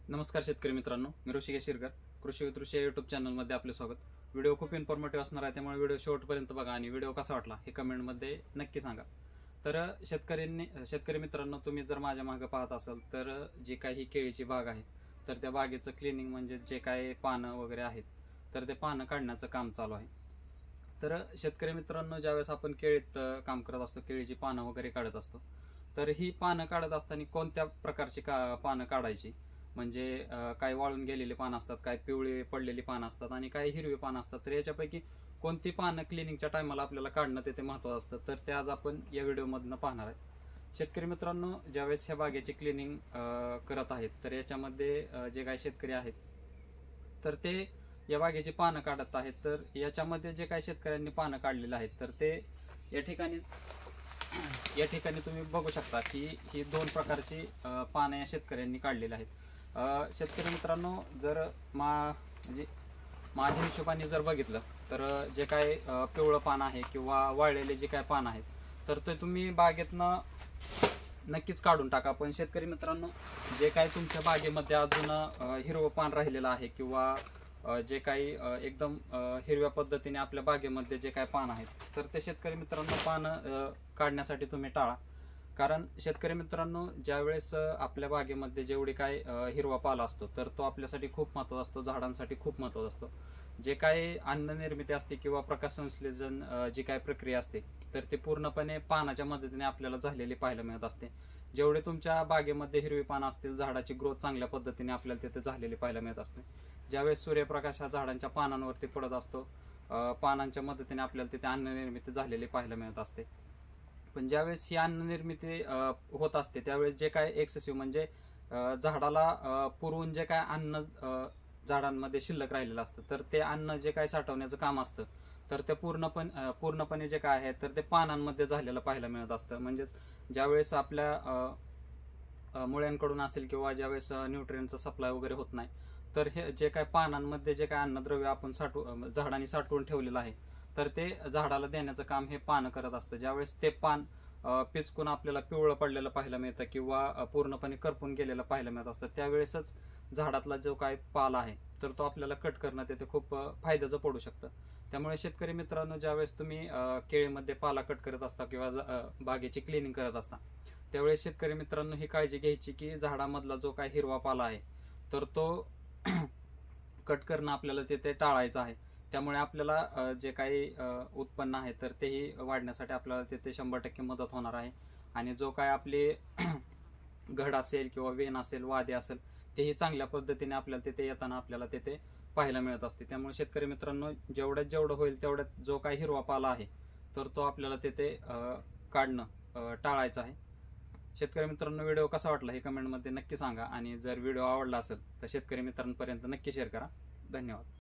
नमस्कार शेतकरी मित्रांनो, मी ऋषिकेश शिरकर. कृषी वितृषी या युट्यूब चॅनलमध्ये आपले स्वागत. व्हिडिओ खूप इन्फॉर्मेटिव्ह असणार आहे, त्यामुळे व्हिडिओ शेवटपर्यंत बघा आणि व्हिडिओ कसा वाटला हे कमेंटमध्ये नक्की सांगा. तर शेतकरी मित्रांनो, तुम्ही जर माझ्या मागे पाहत असाल तर जी काही केळीची बाग आहे तर त्या बागेचं क्लिनिंग म्हणजे जे काही पानं वगैरे आहेत तर ते पानं काढण्याचं काम चालू आहे. तर शेतकरी मित्रांनो, ज्यावेळेस आपण केळीत काम करत असतो, केळीची पानं वगैरे काढत असतो, तर ही पानं काढत असताना कोणत्या प्रकारची पानं काढायची म्हणजे काही वाळून गेलेली पानं असतात, काही पिवळी पडलेली पानं असतात आणि काही हिरवी पानं असतात. तर याच्यापैकी कोणती पानं क्लिनिंगच्या टायमाला आपल्याला काढणं ते महत्त्वाचं असतं, तर ते आज आपण या व्हिडिओमधनं पाहणार आहे. शेतकरी मित्रांनो, ज्यावेळेस ह्या बागेची क्लिनिंग करत आहेत तर याच्यामध्ये जे काही शेतकरी आहेत तर ते या बागेची पानं काढत आहेत. तर याच्यामध्ये जे काही शेतकऱ्यांनी पानं काढलेली आहेत तर ते या ठिकाणी तुम्ही बघू शकता की ही दोन प्रकारची पानं या शेतकऱ्यांनी काढलेली आहेत. शेतकरी मित्रांनो, जर म्हणजे माझ्या हिशोबाने जर बघितलं तर जे काय पिवळं पान आहे किंवा वाळलेले जे काय पान आहेत तर ते तुम्ही बागेतनं नक्कीच काढून टाका. पण शेतकरी मित्रांनो, जे काही तुमच्या बागेमध्ये अजून हिरवं पान राहिलेलं आहे किंवा जे काही एकदम हिरव्या पद्धतीने आपल्या बागेमध्ये जे काही पान आहेत तर ते शेतकरी मित्रांनो पानं काढण्यासाठी तुम्ही टाळा. कारण शेतकरी मित्रांनो, ज्यावेळेस आपल्या बागेमध्ये जेवढी काय हिरवा पाला असतो तर तो आपल्यासाठी खूप महत्त्वाचा असतो, झाडांसाठी खूप महत्त्वाचा असतो. जे काही अन्न निर्मिती असते किंवा प्रकाश संश्लेषण जी काही प्रक्रिया असते तर ते पूर्णपणे पानाच्या मदतीने आपल्याला झालेली पाहायला मिळत असते. जेवढे तुमच्या बागेमध्ये हिरवी पानं असतील, झाडाची ग्रोथ चांगल्या पद्धतीने आपल्याला तिथे झालेली पाहायला मिळत असते. ज्यावेळेस सूर्यप्रकाश हा झाडांच्या पानांवरती पडत असतो, पानांच्या मदतीने आपल्याला तिथे अन्न निर्मिती झालेली पाहायला मिळत असते. पण ज्यावेळेस ही अन्न निर्मिती होत असते त्यावेळेस जे काय एक्सेसिव्ह म्हणजे झाडाला पुरवून जे काय अन्न झाडांमध्ये शिल्लक राहिलेलं असतं तर ते अन्न जे काय साठवण्याचं काम असतं तर ते पूर्णपणे जे काय आहे तर ते पानांमध्ये झालेलं पाहायला मिळत असतं. म्हणजेच ज्यावेळेस आपल्या मुळ्यांकडून असेल किंवा ज्यावेळेस न्यूट्रिएंटचा सप्लाय वगैरे होत नाही तर हे जे काय पानांमध्ये जे काय अन्नद्रव्य आपण झाडांनी साठवून ठेवलेलं आहे तर ते झाडाला देण्याचं काम हे पानं करत असतं. ज्यावेळेस ते पान पिचकून आपल्याला पिवळं पडलेलं पाहायला मिळतं किंवा पूर्णपणे करपून गेलेलं पाहायला मिळत असतं, त्यावेळेसच झाडातला जो काय पाला आहे तर तो आपल्याला कट करणं ते खूप फायद्याचं पडू शकतं. त्यामुळे शेतकरी मित्रांनो, ज्यावेळेस तुम्ही केळीमध्ये पाला कट करत असता किंवा बागेची क्लिनिंग करत असता त्यावेळेस शेतकरी मित्रांनो ही काळजी घ्यायची की झाडामधला जो काय हिरवा पाला आहे तर तो कट करणं आपल्याला ते टाळायचं आहे. त्यामुळे आपल्याला जे काही उत्पन्न आहे तर तेही वाढण्यासाठी आपल्याला तिथे 100% मदत होणार आहे. आणि जो काय आपले घड असेल किंवा वेन असेल, वादे असेल, तेही चांगल्या पद्धतीने आपल्याला तिथे येताना आपल्याला तिथे पाहायला मिळत असते. त्यामुळे शेतकरी मित्रांनो, जेवढं होईल तेवढ्यात जो काही हिरवा पाला आहे तर तो आपल्याला तिथे काढणं टाळायचं आहे. शेतकरी मित्रांनो, व्हिडिओ कसा वाटला हे कमेंटमध्ये नक्की सांगा आणि जर व्हिडिओ आवडला असेल तर शेतकरी मित्रांपर्यंत नक्की शेअर करा. धन्यवाद.